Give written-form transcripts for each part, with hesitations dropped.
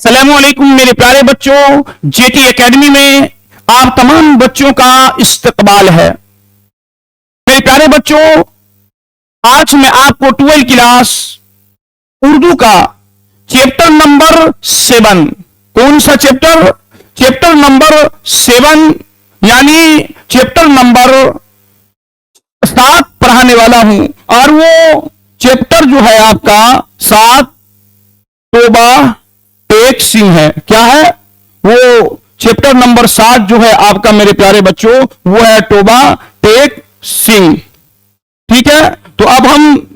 अस्सलामुअलैकुम मेरे प्यारे बच्चों, जेटी एकेडमी में आप तमाम बच्चों का इस्तकबाल है। मेरे प्यारे बच्चों, आज मैं आपको 12 क्लास उर्दू का चैप्टर नंबर 7, कौन सा चैप्टर? चैप्टर नंबर 7 यानी चैप्टर नंबर 7 पढ़ाने वाला हूं। और वो चैप्टर जो है आपका 7 तौबा टेक सिंह है। क्या है वो? चैप्टर नंबर 7 जो है आपका मेरे प्यारे बच्चों, वो है तौबा टेक सिंह। ठीक है, तो अब हम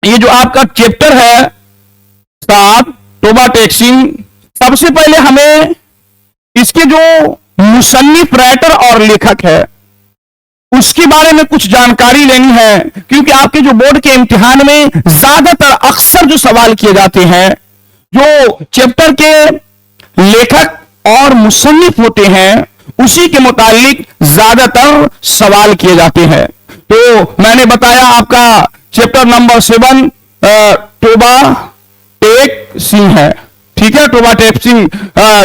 ये जो आपका चैप्टर है 7 तौबा टेक सिंह, सबसे पहले हमें इसके जो मुसन्निफ राइटर और लेखक है उसके बारे में कुछ जानकारी लेनी है, क्योंकि आपके जो बोर्ड के इम्तिहान में ज्यादातर अक्सर जो सवाल किए जाते हैं, जो चैप्टर के लेखक और मुसन्निफ होते हैं उसी के मुतालिक ज्यादातर सवाल किए जाते हैं। तो मैंने बताया आपका चैप्टर नंबर 7 तौबा टेक सिंह है। ठीक है, तौबा टेक सिंह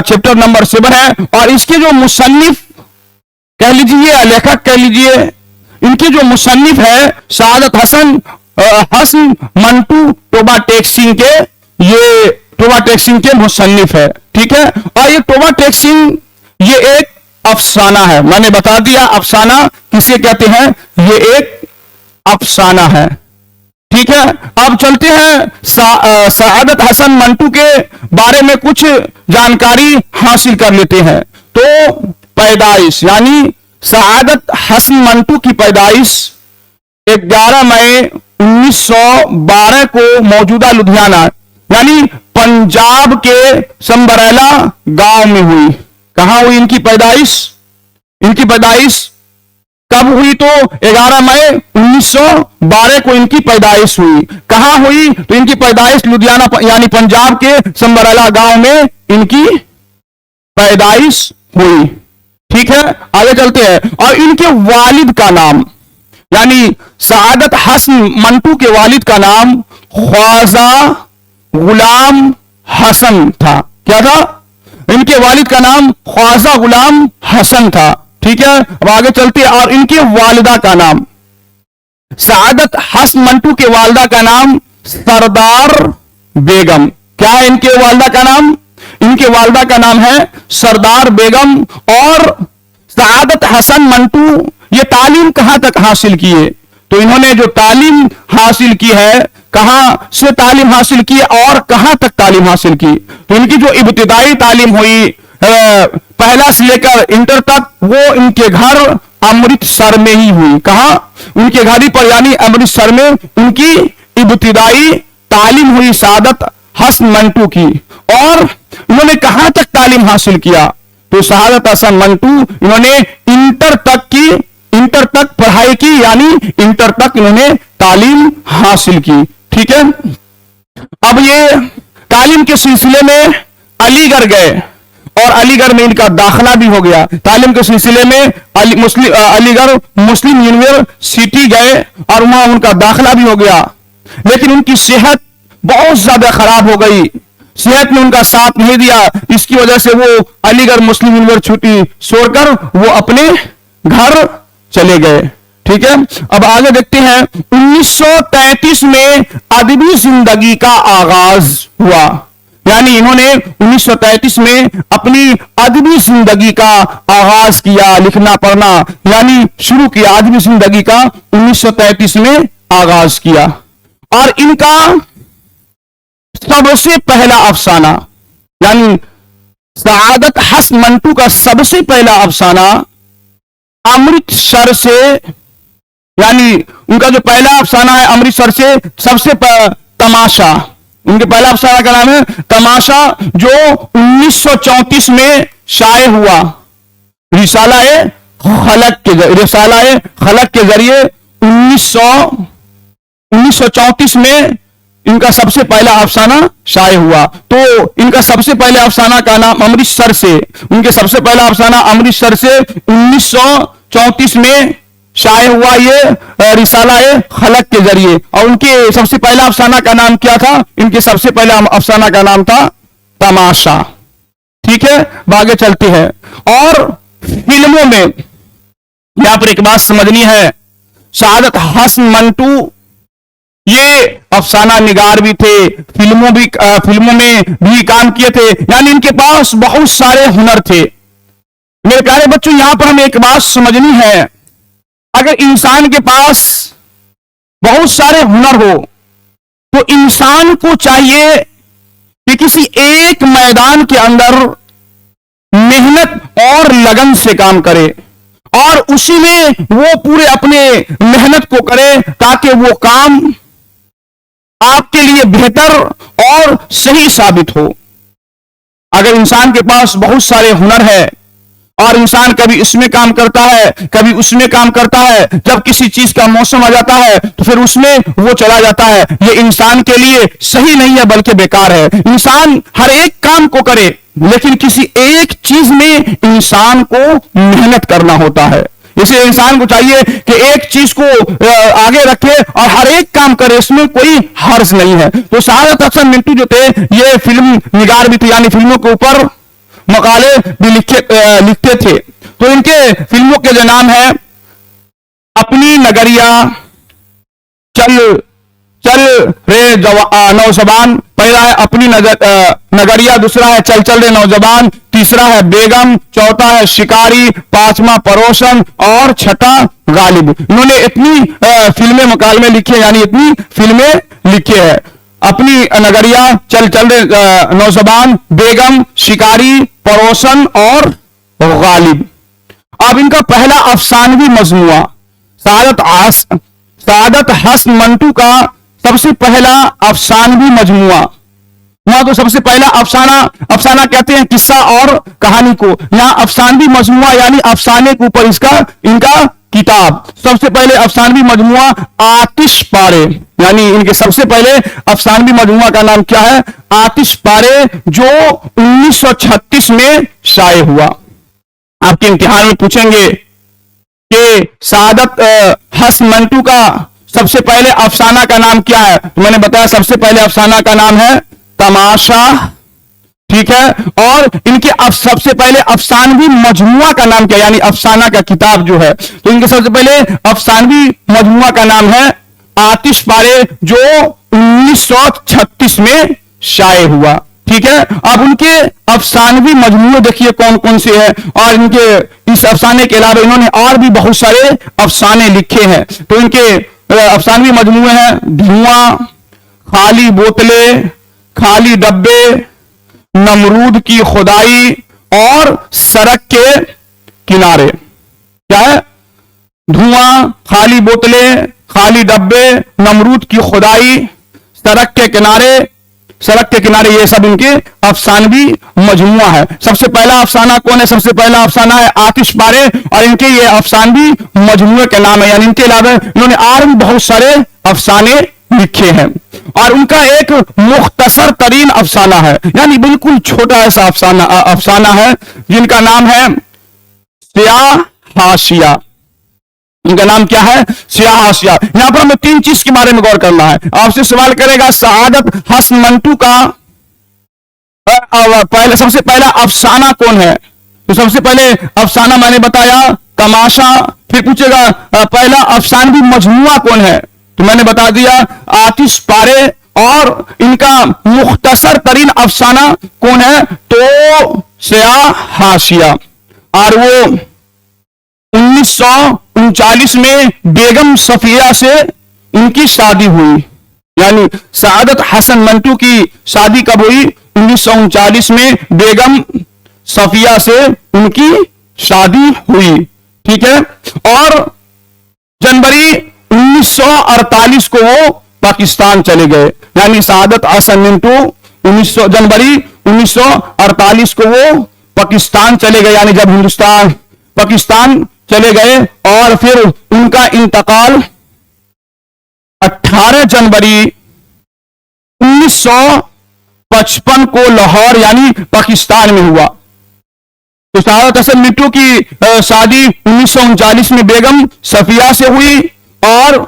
चैप्टर नंबर 7 है। और इसके जो मुसन्निफ कह लीजिए या लेखक कह लीजिए, इनके जो मुसन्निफ है सआदत हसन मंटू तौबा टेक सिंह के, ये तौबा टेक सिंह के मुसन्निफ है। ठीक है, और ये तौबा टेक सिंह ये एक अफसाना है। मैंने बता दिया अफसाना किसे कहते हैं, ये एक अफसाना है। ठीक है, अब चलते हैं सआदत हसन मंटू के बारे में कुछ जानकारी हासिल कर लेते हैं। तो पैदाइश यानी सआदत हसन मंटू की पैदाइश 11 मई 1912 को मौजूदा लुधियाना यानी पंजाब के संबरेला गांव में हुई। कहां हुई इनकी पैदाइश? इनकी पैदाइश कब हुई? तो 11 मई 1912 को इनकी पैदाइश हुई। कहां हुई? तो इनकी पैदाइश लुधियाना यानी पंजाब के संबरेला गांव में इनकी पैदाइश हुई। ठीक है, आगे चलते हैं। और इनके वालिद का नाम यानी सआदत हसन मंटू के वालिद का नाम ख्वाजा गुलाम हसन था। क्या था? इनके वालिद का नाम ख्वाजा गुलाम हसन था। ठीक है, अब आगे चलते हैं। और इनके वालिदा का नाम सआदत हसन मंटू के वालिदा का नाम सरदार बेगम। क्या है इनके वालिदा का नाम? इनके वालिदा का नाम है सरदार बेगम। और सआदत हसन मंटू ये तालीम कहां तक हासिल किए? तो इन्होंने जो तालीम हासिल की है, कहां से तालीम हासिल की और कहां तक तालीम हासिल की? तो इनकी जो इब्तिदाई तालीम हुई पहला से लेकर इंटर तक, वो इनके घर अमृतसर में ही हुई। कहां? उनके घर ही पर यानी अमृतसर में उनकी इब्तिदाई तालीम हुई सआदत हसन मंटू की। और इन्होंने कहां तक तालीम हासिल किया? तो सआदत हसन मंटू इन्होंने इंटर तक पढ़ाई की, यानी इंटर तक इन्होंने तालीम हासिल की। ठीक है, अब ये तालीम के सिलसिले में अलीगढ़ गए और अलीगढ़ में इनका दाखिला भी हो गया। तालीम के सिलसिले में अलीगढ़ मुस्लिम यूनिवर्सिटी गए और वहां उनका दाखिला भी हो गया। लेकिन उनकी सेहत बहुत ज्यादा खराब हो गई, सेहत ने उनका साथ नहीं दिया। इसकी वजह से वो अलीगढ़ मुस्लिम यूनिवर्सिटी छोड़कर वो अपने घर चले गए। ठीक है, अब आगे देखते हैं। 1933 में अदबी जिंदगी का आगाज हुआ, यानी इन्होंने 1933 में अपनी अदबी जिंदगी का आगाज किया, लिखना पढ़ना यानी शुरू किया। अदबी जिंदगी का 1933 में आगाज किया। और इनका सबसे पहला अफसाना यानी सआदत हसन मंटू का सबसे पहला अफसाना अमृतसर से, यानी उनका जो पहला अफसाना है अमृतसर से, सबसे तमाशा, उनके पहला अफसाना का नाम है तमाशा, जो 1934 में शाये हुआ। रिसाला-ए खलक के जरिए 1934 में इनका सबसे पहला अफसाना शाये हुआ। तो इनका सबसे पहले अफसाना का नाम अमृतसर से, उनके सबसे पहला अफसाना अमृतसर से 1934 में शाये हुआ, ये रिसाला-ए खलक के जरिए। और उनके सबसे पहला अफसाना का नाम क्या था? इनके सबसे पहला अफसाना का नाम था तमाशा। ठीक है, आगे चलते हैं। और फिल्मों में यहां पर एक बात समझनी है, सआदत हसन मंटू ये अफसाना निगार भी थे, फिल्मों में भी काम किए थे, यानी इनके पास बहुत सारे हुनर थे। मेरे प्यारे बच्चों, यहां पर हमें एक बात समझनी है, अगर इंसान के पास बहुत सारे हुनर हो तो इंसान को चाहिए कि किसी एक मैदान के अंदर मेहनत और लगन से काम करे और उसी में वो पूरे अपने मेहनत को करे ताकि वो काम आपके लिए बेहतर और सही साबित हो। अगर इंसान के पास बहुत सारे हुनर है और इंसान कभी इसमें काम करता है, कभी उसमें काम करता है, जब किसी चीज का मौसम आ जाता है तो फिर उसमें वो चला जाता है, ये इंसान के लिए सही नहीं है बल्कि बेकार है। इंसान हर एक काम को करे लेकिन किसी एक चीज में इंसान को मेहनत करना होता है। इसलिए इंसान को चाहिए कि एक चीज को आगे रखे और हर एक काम करे, इसमें कोई हर्ज नहीं है। तो सआदत हसन मंटू जो थे ये फिल्म निगार भी थे, यानी फिल्मों के ऊपर मकाले भी लिखते थे। तो इनके फिल्मों के जो नाम है, अपनी नगरिया, चल चल रे नौजवान, पहला है अपनी नगरिया, दूसरा है चल चल रे नौजवान, तीसरा है बेगम, चौथा है शिकारी, पांचवा पड़ोसन और छठा गालिब। इन्होंने इतनी फिल्में मकालमे लिखे, यानी इतनी फिल्में लिखी है। अपनी नगरिया, चल चल रे नौजवान, बेगम, शिकारी, पड़ोसन और गालिब। अब इनका पहला अफसानवी मजमुआ सआदत हसन मंटू का सबसे पहला अफसानवी मजमुआ। वहां तो सबसे पहला अफसाना कहते हैं किस्सा और कहानी को, यहां अफसानवी मजमुआ यानी अफसाने के ऊपर इनका किताब। सबसे पहले अफसानवी मजमुआ आतिश पारे, यानी इनके सबसे पहले अफसानवी मजमुआ का नाम क्या है, आतिश पारे, जो 1936 में शाये हुआ। आपके इम्तिहान में पूछेंगे कि सआदत हसन मंटू का सबसे पहले अफसाना का नाम क्या है, तो मैंने बताया सबसे पहले अफसाना का नाम है तमाशा। ठीक है, और इनके सबसे पहले अफसानवी मजमुआ का नाम क्या, यानी अफसाना का किताब जो है, तो इनके सबसे पहले अफसानवी मजमुआ का नाम है आतिश पारे, जो 1936 में शाये हुआ। ठीक है, अब उनके अफसानवी मजमुए देखिए कौन कौन से हैं, और इनके इस अफसाने के अलावा इन्होंने और भी बहुत सारे अफसाने लिखे हैं। तो इनके अफसानवी मजमुए हैं धुआं, खाली बोतलें, खाली डब्बे, नमरूद की खुदाई और सड़क के किनारे। क्या है, धुआं, खाली बोतलें, खाली डब्बे, नमरूद की खुदाई, सड़क के किनारे, ये सब इनके अफसानवी मजमुआ है। सबसे पहला अफसाना कौन है, सबसे पहला अफसाना है आतिश पारे, और इनके ये अफसानवी मजमुए के नाम है। यानी इनके अलावा इन्होंने और भी बहुत सारे अफसाने लिखे हैं, और उनका एक मुख्तसर तरीन अफसाना है, यानी बिल्कुल छोटा ऐसा अफसाना है, जिनका नाम है स्याह हाशिया। इनका नाम क्या है, स्याह हाशिया। यहां पर हमें तीन चीज के बारे में गौर करना है। आपसे सवाल करेगा सआदत हसन मंटू का सबसे पहला अफसाना कौन है, तो सबसे पहले अफसाना मैंने बताया तमाशा। फिर पूछेगा पहला अफसानवी मजमुआ कौन है, तो मैंने बता दिया आतिश पारे। और इनका मुख्तसर तरीन अफसाना कौन है, तो स्याह हाशिया। और वो 1939 में बेगम सफिया से उनकी शादी हुई, यानी सआदत हसन मंटू की शादी कब हुई, 1939 में बेगम सफिया से उनकी शादी हुई। ठीक है, और जनवरी 1948 को वो पाकिस्तान चले गए, यानी सआदत हसन मंटू जनवरी 1948 को वो पाकिस्तान चले गए, यानी जब पाकिस्तान चले गए। और फिर उनका इंतकाल 18 जनवरी 1955 को लाहौर यानी पाकिस्तान में हुआ। तो सआदत हसन मंटू की शादी 1939 में बेगम सफिया से हुई, और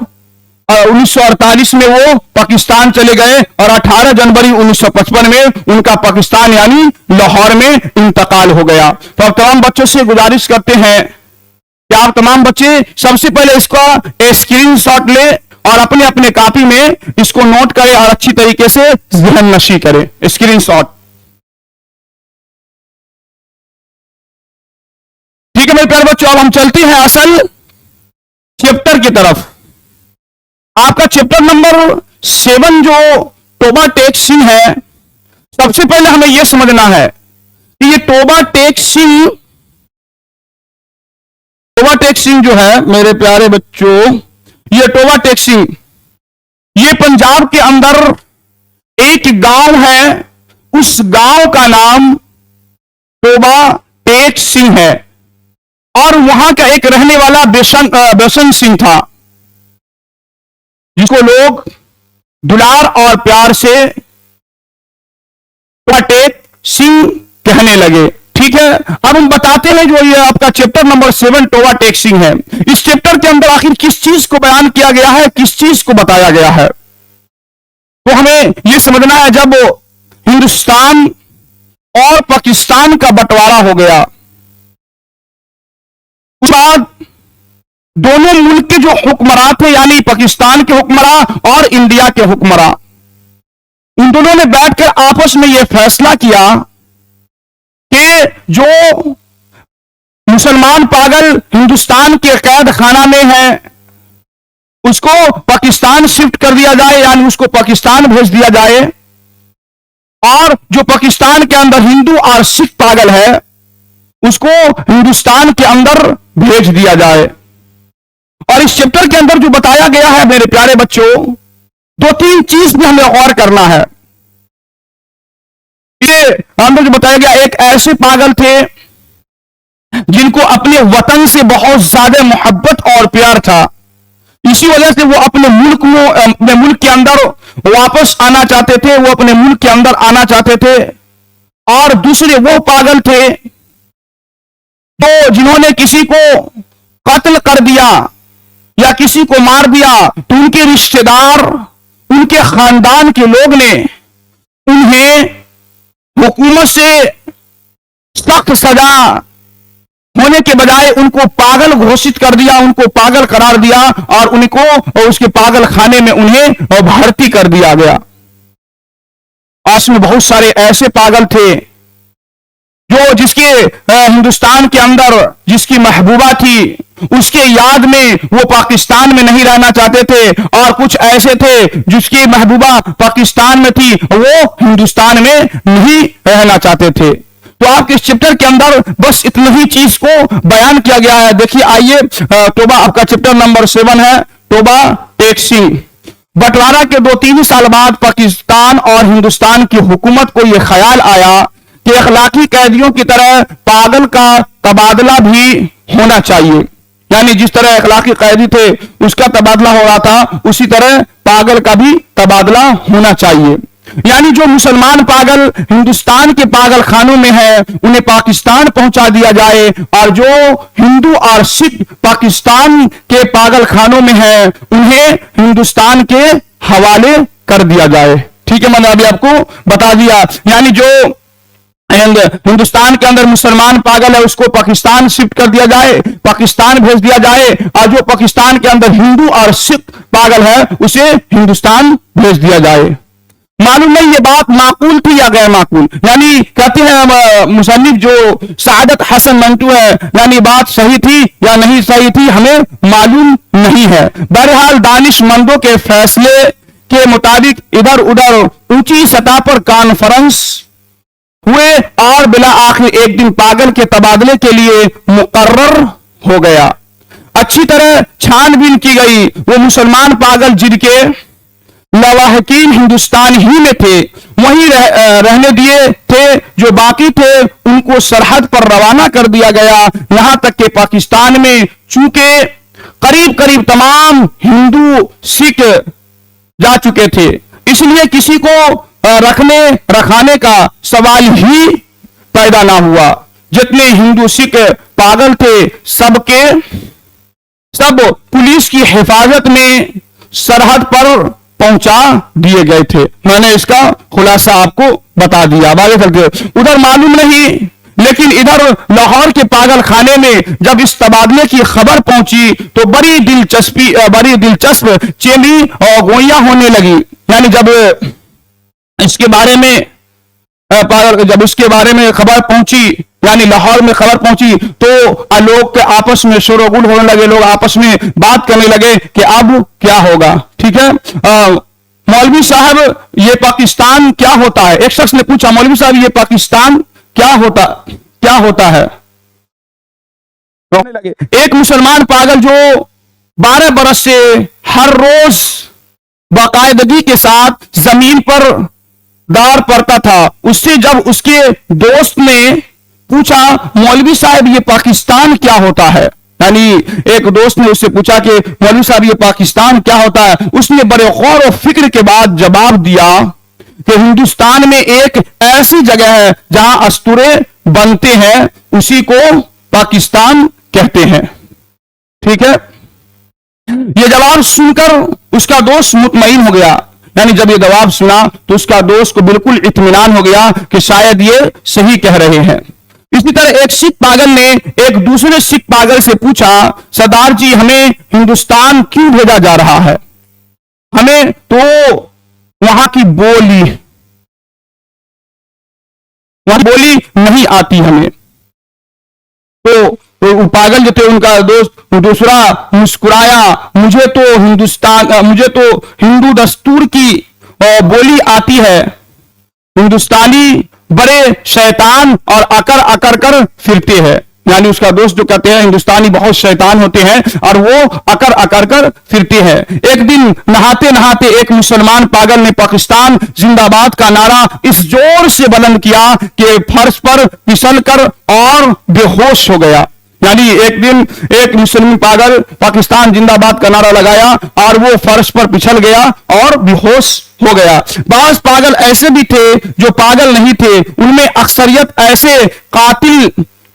1948 में वो पाकिस्तान चले गए और 18 जनवरी 1955 में उनका पाकिस्तान यानी लाहौर में इंतकाल हो गया। तो अब तमाम बच्चों से गुजारिश करते हैं कि आप तमाम बच्चे सबसे पहले इसका स्क्रीनशॉट ले और अपने अपने कॉपी में इसको नोट करें और अच्छी तरीके से जहन नशी करें। स्क्रीनशॉट, ठीक है मेरे प्यारे बच्चों। अब हम चलते हैं असल चैप्टर की तरफ। आपका चैप्टर नंबर 7 जो टोबा टेक सिंह है, सबसे पहले हमें यह समझना है कि ये टोबा टेक सिंह जो है मेरे प्यारे बच्चों, ये टोबा टेक सिंह ये पंजाब के अंदर एक गांव है, उस गांव का नाम टोबा टेक सिंह है और वहां का एक रहने वाला बेसन सिंह था, जिसको लोग दुलार और प्यार से टोबा टेक सिंह कहने लगे। ठीक है, अब हम बताते हैं जो ये आपका चैप्टर नंबर 7 टोबा टेक सिंह है, इस चैप्टर के अंदर आखिर किस चीज को बयान किया गया है, किस चीज को बताया गया है। तो हमें यह समझना है, जब हिंदुस्तान और पाकिस्तान का बंटवारा हो गया, उसके बाद दोनों मुल्क के जो हुक्मरान थे यानी पाकिस्तान के हुक्मरान और इंडिया के हुक्मरान, उन दोनों ने बैठकर आपस में यह फैसला किया कि जो मुसलमान पागल हिंदुस्तान के कैद खाना में है उसको पाकिस्तान शिफ्ट कर दिया जाए, यानी उसको पाकिस्तान भेज दिया जाए, और जो पाकिस्तान के अंदर हिंदू और सिख पागल है उसको हिंदुस्तान के अंदर भेज दिया जाए। और इस चैप्टर के अंदर जो बताया गया है मेरे प्यारे बच्चों, 2-3 चीज भी हमें गौर करना है। ये अंदर जो बताया गया, एक ऐसे पागल थे जिनको अपने वतन से बहुत ज्यादा मोहब्बत और प्यार था, इसी वजह से वो अपने मुल्क के अंदर वापस आना चाहते थे, वो अपने मुल्क के अंदर आना चाहते थे। और दूसरे वो पागल थे तो जिन्होंने किसी को कत्ल कर दिया या किसी को मार दिया, तो उनके रिश्तेदार, उनके खानदान के लोग ने उन्हें हुकूमत से सख्त सजा होने के बजाय उनको पागल घोषित कर दिया, उनको पागल करार दिया और उनको उसके पागल खाने में उन्हें भर्ती कर दिया गया। आज में बहुत सारे ऐसे पागल थे जो जिसके हिंदुस्तान के अंदर जिसकी महबूबा थी उसके याद में वो पाकिस्तान में नहीं रहना चाहते थे, और कुछ ऐसे थे जिसकी महबूबा पाकिस्तान में थी वो हिंदुस्तान में नहीं रहना चाहते थे। तो आपके इस चैप्टर के अंदर बस इतनी ही चीज को बयान किया गया है। देखिए आइए, टोबा आपका चैप्टर नंबर 7 है, टोबा टेक सिंह। बंटवारा के 2-3 साल बाद पाकिस्तान और हिंदुस्तान की हुकूमत को यह ख्याल आया कि अखलाकी कैदियों की तरह पागल का तबादला भी होना चाहिए, यानी जिस तरह अखलाकी कैदी थे उसका तबादला हो रहा था, उसी तरह पागल का भी तबादला होना चाहिए। यानी जो मुसलमान पागल हिंदुस्तान के पागल खानों में है उन्हें पाकिस्तान पहुंचा दिया जाए, और जो हिंदू और सिख पाकिस्तान के पागल खानों में है उन्हें हिंदुस्तान के हवाले कर दिया जाए। ठीक है, मैंने अभी आपको बता दिया, यानी जो हिंदुस्तान के अंदर मुसलमान पागल है उसको पाकिस्तान शिफ्ट कर दिया जाए, पाकिस्तान भेज दिया जाए, और जो पाकिस्तान के अंदर हिंदू और सिख पागल है उसे हिंदुस्तान भेज दिया जाए। मालूम नहीं ये बात माकूल थी या गैर माकूल, यानी कहते हैं मुसन्निफ जो सआदत हसन मंटू है, यानी बात सही थी या नहीं सही थी हमें मालूम नहीं है। बहरहाल दानिशमंदों के फैसले के मुताबिक इधर उधर ऊंची सतह पर कॉन्फ्रेंस हुए और बिला आखिर एक दिन पागल के तबादले के लिए मुकर्रर हो गया। अच्छी तरह छानबीन की गई, वो मुसलमान पागल जिनके लवाहकीन हिंदुस्तान ही में थे वहीं रहने दिए थे, जो बाकी थे उनको सरहद पर रवाना कर दिया गया। यहां तक कि पाकिस्तान में चूंकि करीब करीब तमाम हिंदू सिख जा चुके थे, इसलिए किसी को रखाने का सवाल ही पैदा ना हुआ। जितने हिंदू सिख पागल थे सब पुलिस की हिफाजत में सरहद पर पहुंचा दिए गए थे। मैंने इसका खुलासा आपको बता दिया। आगे चलते, उधर मालूम नहीं, लेकिन इधर लाहौर के पागल खाने में जब इस तबादले की खबर पहुंची तो बड़ी दिलचस्प चेली और गोइयां होने लगी। यानी जब इसके बारे में जब उसके बारे में खबर पहुंची, यानी लाहौर में खबर पहुंची, तो लोग के आपस में शोरगुल होने लगे, लोग आपस में बात करने लगे कि अब क्या होगा। ठीक है, मौलवी साहब ये पाकिस्तान क्या होता है? एक शख्स ने पूछा, मौलवी साहब ये पाकिस्तान क्या होता है? रोने लगे। एक मुसलमान पागल जो 12 बरस से हर रोज बाकायदगी के साथ जमीन पर दार पड़ता था, उससे जब उसके दोस्त ने पूछा, मौलवी साहब ये पाकिस्तान क्या होता है? यानी एक दोस्त ने उससे पूछा कि मौलवी साहब ये पाकिस्तान क्या होता है? उसने बड़े गौर और फिक्र के बाद जवाब दिया कि हिंदुस्तान में एक ऐसी जगह है जहां अस्तुरे बनते हैं, उसी को पाकिस्तान कहते हैं। ठीक है, यह जवाब सुनकर उसका दोस्त मुतमईन हो गया। यानी जब ये जवाब सुना तो उसका दोस्त को बिल्कुल इत्मीनान हो गया कि शायद ये सही कह रहे हैं। इसी तरह एक सिख पागल ने एक दूसरे सिख पागल से पूछा, सरदार जी हमें हिंदुस्तान क्यों भेजा जा रहा है? हमें तो वहां की बोली नहीं आती हमें। तो पागल जो थे, उनका दोस्त दूसरा मुस्कुराया, मुझे तो हिंदू दस्तूर की बोली आती है। हिंदुस्तानी बड़े शैतान और अकर कर फिरते हैं। यानी उसका दोस्त जो कहते हैं हिंदुस्तानी बहुत शैतान होते हैं और वो अकर कर फिरते हैं। एक दिन नहाते नहाते एक मुसलमान पागल ने पाकिस्तान जिंदाबाद का नारा इस जोर से बुलंद किया कि फर्श पर फिसल कर और बेहोश हो गया। यानी एक दिन एक मुस्लिम पागल पाकिस्तान जिंदाबाद का नारा लगाया और वो फर्श पर पिछल गया और बेहोश हो गया। बाज पागल ऐसे भी थे जो पागल नहीं थे, उनमें अक्सरियत ऐसे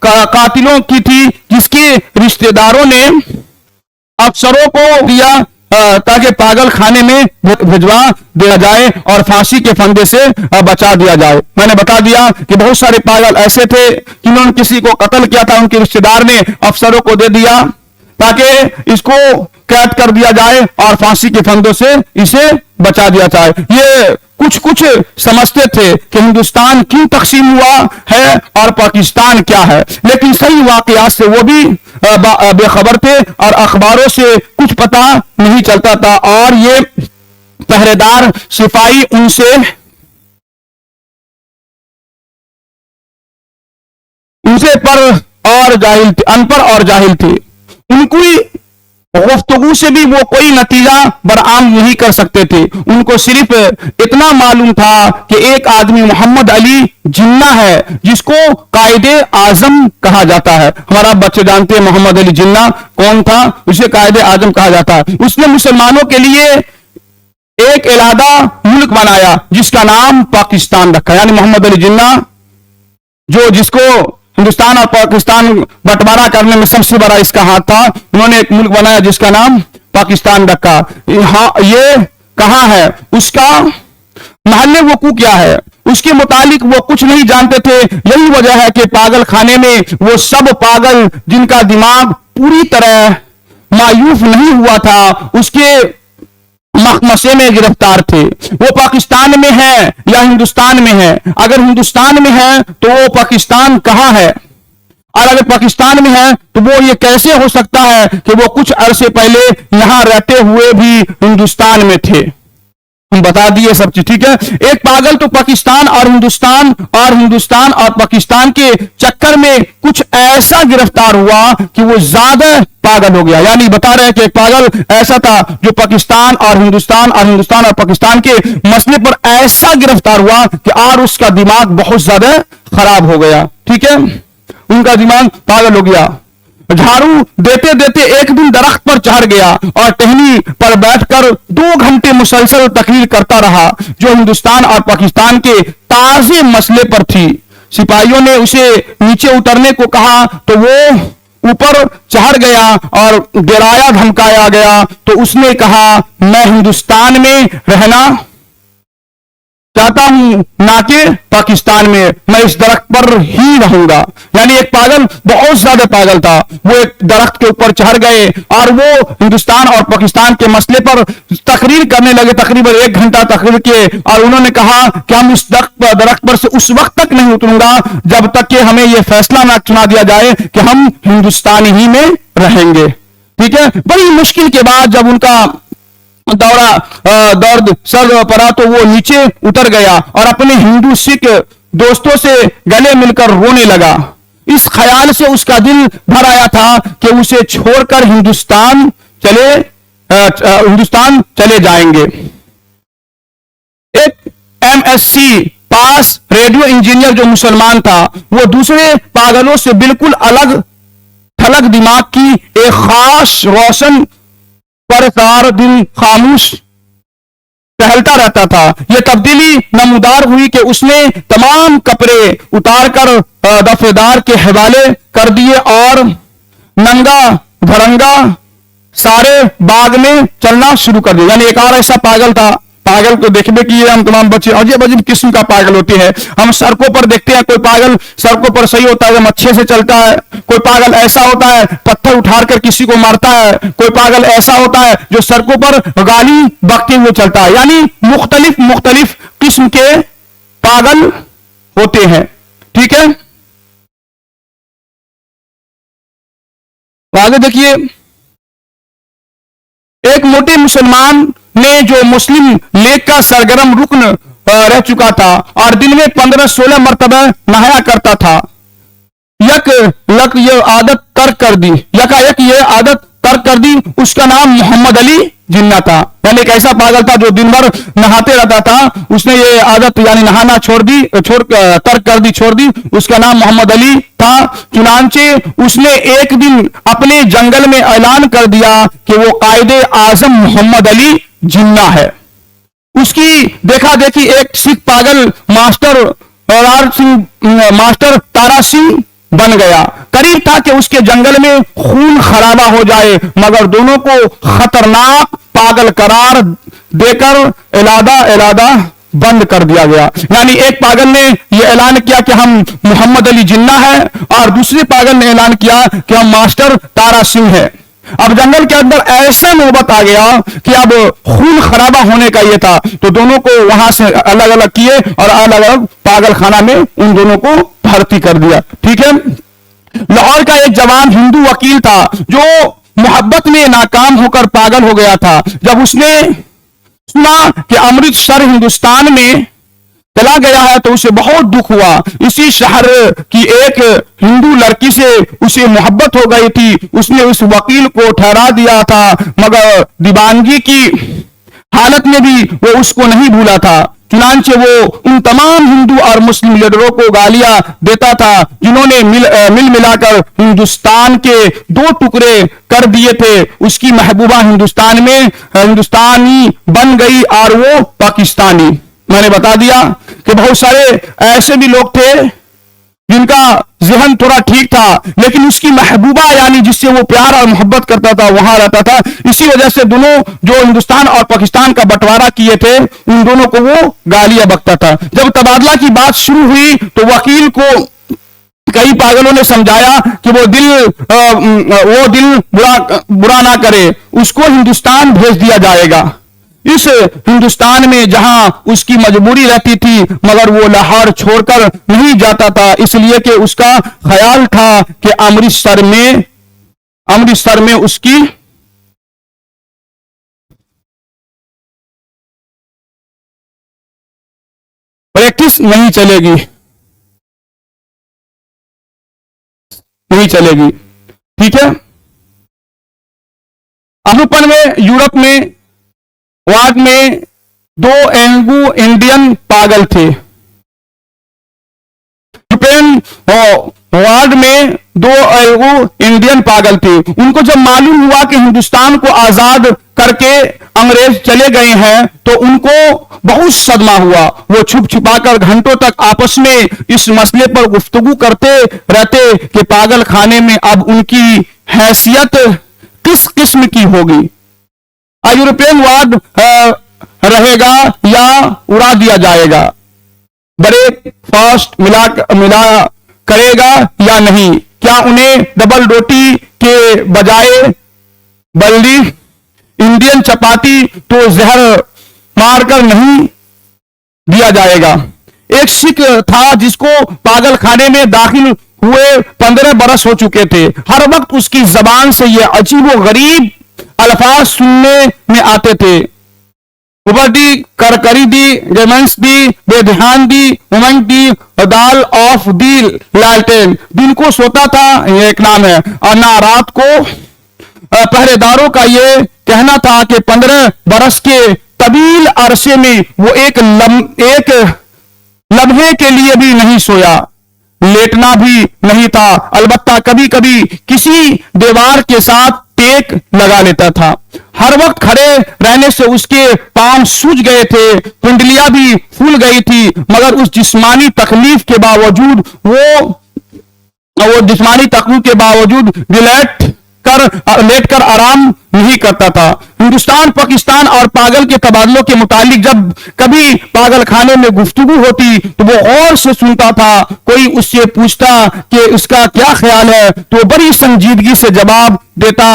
कातिलों की थी जिसके रिश्तेदारों ने अफसरों को दिया ताकि पागल खाने में भिजवा दिया जाए और फांसी के फंदे से बचा दिया जाए। मैंने बता दिया कि बहुत सारे पागल ऐसे थे कि उन्होंने किसी को कत्ल किया था, उनके रिश्तेदार ने अफसरों को दे दिया ताकि इसको कैद कर दिया जाए और फांसी के फंदों से इसे बचा दिया जाए। ये कुछ समझते थे कि हिंदुस्तान क्यों तकसीम हुआ है और पाकिस्तान क्या है, लेकिन सही वाकयात से वो भी बेखबर थे और अखबारों से कुछ पता नहीं चलता था और ये पहरेदार सिपाही उनसे अनपढ़ और जाहिल थे। उनकी गुफ्तगू से भी वो कोई नतीजा बरामद नहीं कर सकते थे। उनको सिर्फ इतना मालूम था कि एक आदमी मोहम्मद अली जिन्ना है जिसको कायदे आजम कहा जाता है। हमारा बच्चे जानते हैं मोहम्मद अली जिन्ना कौन था, उसे कायदे आजम कहा जाता है। उसने मुसलमानों के लिए एक इलादा मुल्क बनाया जिसका नाम पाकिस्तान रखा। यानी मोहम्मद अली जिन्ना जिसको हिंदुस्तान और पाकिस्तान बंटवारा करने में सबसे बड़ा इसका हाथ था, उन्होंने एक मुल्क बनाया जिसका नाम पाकिस्तान रखा। ये कहां है, उसका महल्ले वकू क्या है, उसके मुतालिक वो कुछ नहीं जानते थे। यही वजह है कि पागल खाने में वो सब पागल जिनका दिमाग पूरी तरह मायूफ नहीं हुआ था उसके मखमसे में गिरफ्तार थे। वो पाकिस्तान में है या हिंदुस्तान में है? अगर हिंदुस्तान में है तो वो पाकिस्तान कहां है, और अगर पाकिस्तान में है तो वो ये कैसे हो सकता है कि वो कुछ अरसे पहले यहां रहते हुए भी हिंदुस्तान में थे? हम बता दिए सब चीज। ठीक है, एक पागल तो पाकिस्तान और हिंदुस्तान और पाकिस्तान के चक्कर में कुछ ऐसा गिरफ्तार हुआ कि वो ज्यादा पागल हो गया। यानी बता रहे हैं कि एक पागल ऐसा था जो पाकिस्तान और हिंदुस्तान और पाकिस्तान के मसले पर ऐसा गिरफ्तार हुआ कि और उसका दिमाग बहुत ज्यादा खराब हो गया। ठीक है, उनका दिमाग पागल हो गया। झाड़ू देते देते एक दिन दरख्त पर चढ़ गया और टहनी पर बैठकर 2 घंटे मुसलसल तकरीर करता रहा जो हिंदुस्तान और पाकिस्तान के ताजे मसले पर थी। सिपाहियों ने उसे नीचे उतरने को कहा तो वो ऊपर चढ़ गया और डराया धमकाया गया, तो उसने कहा मैं हिंदुस्तान में रहना चाहता हूं, ना कि पाकिस्तान में, मैं इस दरख्त पर ही रहूंगा। यानी एक पागल, बहुत ज्यादा पागल था, वो एक दरख्त के ऊपर चढ़ गए और वो हिंदुस्तान और पाकिस्तान के मसले पर तकरीर करने लगे। तकरीबन 1 घंटा तकरीर किए और उन्होंने कहा कि हम इस दरख्त पर से उस वक्त तक नहीं उतरूंगा जब तक कि हमें यह फैसला ना सुना दिया जाए कि हम हिंदुस्तान ही में रहेंगे। ठीक है, बड़ी मुश्किल के बाद जब उनका दर्द सर पड़ा तो वो नीचे उतर गया और अपने हिंदू सिख दोस्तों से गले मिलकर रोने लगा। इस ख्याल से उसका दिल भर आया था कि उसे छोड़कर हिंदुस्तान चले जाएंगे। एक एमएससी पास रेडियो इंजीनियर जो मुसलमान था, वो दूसरे पागलों से बिल्कुल अलग थलग दिमाग की एक खास रोशन पर सारा दिन खामोश टहलता रहता था। यह तब्दीली नमूदार हुई कि उसने तमाम कपड़े उतारकर दफेदार के हवाले कर दिए और नंगा धरंगा सारे बाग में चलना शुरू कर दिया। यानी एक और ऐसा पागल था, पागल को देखने की हम तमाम बच्चे अजीब अजीब किस्म का पागल होते हैं। हम सड़कों पर देखते हैं, कोई पागल सड़कों पर सही होता है, एकदम अच्छे से चलता है। कोई पागल ऐसा होता है पत्थर उठाकर किसी को मारता है। कोई पागल ऐसा होता है जो सड़कों पर गाली बकते हुए चलता है। यानी मुख्तलिफ किस्म के पागल होते हैं। ठीक है, आगे देखिए, एक मोटे मुसलमान ने जो मुस्लिम लीग का सरगर्म रुकन रह चुका था और दिन में 15-16 मरतबा नहाया करता था, यकायक ये आदत तर्क कर दी। उसका नाम मोहम्मद अली जिन्ना था। यानी एक ऐसा पागल था जो दिन भर नहाते रहता था, उसने ये आदत यानी नहाना छोड़ दी। उसका नाम मोहम्मद अली था। चुनांचे उसने एक दिन अपने जंगल में ऐलान कर दिया कि वो कायदे आजम मोहम्मद अली जिन्ना है। उसकी देखा देखी एक सिख पागल मास्टर तारा सिंह बन गया। करीब था कि उसके जंगल में खून खराबा हो जाए, मगर दोनों को खतरनाक पागल करार देकर इलादा बंद कर दिया गया। यानी एक पागल ने यह ऐलान किया कि हम मोहम्मद अली जिन्ना है और दूसरे पागल ने ऐलान किया कि हम मास्टर तारा सिंह है। अब जंगल के अंदर ऐसा नौबत आ गया कि अब खून खराबा होने का ये था, तो दोनों को वहां से अलग अलग किए और अलग अलग पागल खाना में उन दोनों को भर्ती कर दिया। ठीक है, लाहौर का एक जवान हिंदू वकील था जो मोहब्बत में नाकाम होकर पागल हो गया था। जब उसने सुना कि अमृतसर हिंदुस्तान में चला गया है तो उसे बहुत दुख हुआ। इसी शहर की एक हिंदू लड़की से उसे मोहब्बत हो गई थी। उसने उस वकील को ठहरा दिया था, मगर दीवानगी की हालत में भी वो उसको नहीं भूला था। चुनांचे वो उन तमाम हिंदू और मुस्लिम लीडरों को गालियां देता था जिन्होंने मिल मिलाकर हिंदुस्तान के 2 टुकड़े कर दिए थे। उसकी महबूबा हिंदुस्तानी बन गई और वो पाकिस्तानी। मैंने बता दिया कि बहुत सारे ऐसे भी लोग थे जिनका जहन थोड़ा ठीक था, लेकिन उसकी महबूबा यानी जिससे वो प्यार और मोहब्बत करता था वहां रहता था। इसी वजह से दोनों जो हिंदुस्तान और पाकिस्तान का बंटवारा किए थे उन दोनों को वो गालियां बकता था। जब तबादला की बात शुरू हुई तो वकील को कई पागलों ने समझाया कि वो दिल बुरा ना करे, उसको हिंदुस्तान भेज दिया जाएगा। इस हिंदुस्तान में जहां उसकी मजबूरी रहती थी, मगर वो लाहौर छोड़कर नहीं जाता था, इसलिए कि उसका ख्याल था कि अमृतसर में उसकी प्रैक्टिस नहीं चलेगी। ठीक है, अनुपन में यूरोप में वार्ड में 2 एंग्लो इंडियन पागल थे। यूरोपियन वार्ड में 2 एंग्लो इंडियन पागल थे। उनको जब मालूम हुआ कि हिंदुस्तान को आजाद करके अंग्रेज चले गए हैं तो उनको बहुत सदमा हुआ। वो छुप छुपाकर घंटों तक आपस में इस मसले पर गुफ्तगू करते रहते कि पागल खाने में अब उनकी हैसियत किस किस्म की होगी। यूरोपियन वाद रहेगा या उड़ा दिया जाएगा, ब्रेकफास्ट मिला करेगा या नहीं, क्या उन्हें डबल रोटी के बजाय बल्ली इंडियन चपाती तो जहर मारकर नहीं दिया जाएगा। एक सिख था जिसको पागल खाने में दाखिल हुए 15 बरस हो चुके थे। हर वक्त उसकी जबान से ये अजीबो गरीब अल्फाज सुनने में आते थे, उबरदी, करकरी दी, गेमेंस दी, बेध्यान दी, उमंग दी, दाल ऑफ दी लालटेन। दिन को सोता था, ये एक नाम है, और ना रात को। पहरेदारों का ये कहना था कि 15 बरस के तवील अरसे में वो एक लम्हे के लिए भी नहीं सोया, लेटना भी नहीं था। अलबत्ता कभी कभी किसी दीवार के साथ टेक लगा लेता था। हर वक्त खड़े रहने से उसके पांव सूज गए थे, कुंडलियां भी फूल गई थी, मगर उस जिस्मानी तकलीफ के बावजूद वो जिस्मानी तकलीफ के बावजूद लेट कर आराम नहीं करता था। हिंदुस्तान, पाकिस्तान और पागल के तबादलों के मुतालिक जब कभी पागल खाने में गुफ्तगू होती तो वो गौर से सुनता था। कोई उससे पूछता कि उसका क्या ख्याल है तो बड़ी संजीदगी से जवाब देता,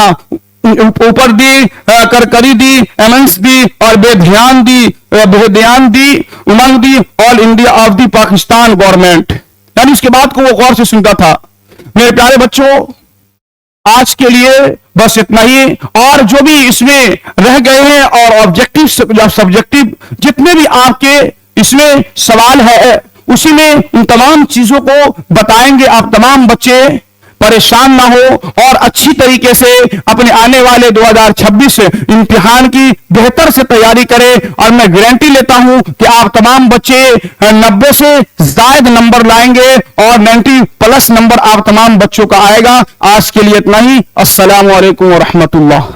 ऊपर दी, करकरी दी, एमएंस दी और बेध्यान दी, उमंग दी, all India of the Pakistan government. यानी उसके बाद को वो गौर से सुनता था। मेरे प्यारे बच्चों, आज के लिए बस इतना ही। और जो भी इसमें रह गए हैं और ऑब्जेक्टिव सब्जेक्टिव जितने भी आपके इसमें सवाल है, उसी में इन तमाम चीजों को बताएंगे। आप तमाम बच्चे परेशान ना हो और अच्छी तरीके से अपने आने वाले 2026 इम्तिहान की बेहतर से तैयारी करें। और मैं गारंटी लेता हूं कि आप तमाम बच्चे 90 से ज्यादा नंबर लाएंगे और 90+ नंबर आप तमाम बच्चों का आएगा। आज के लिए इतना ही। अस्सलामु अलैकुम व रहमतुल्लाह।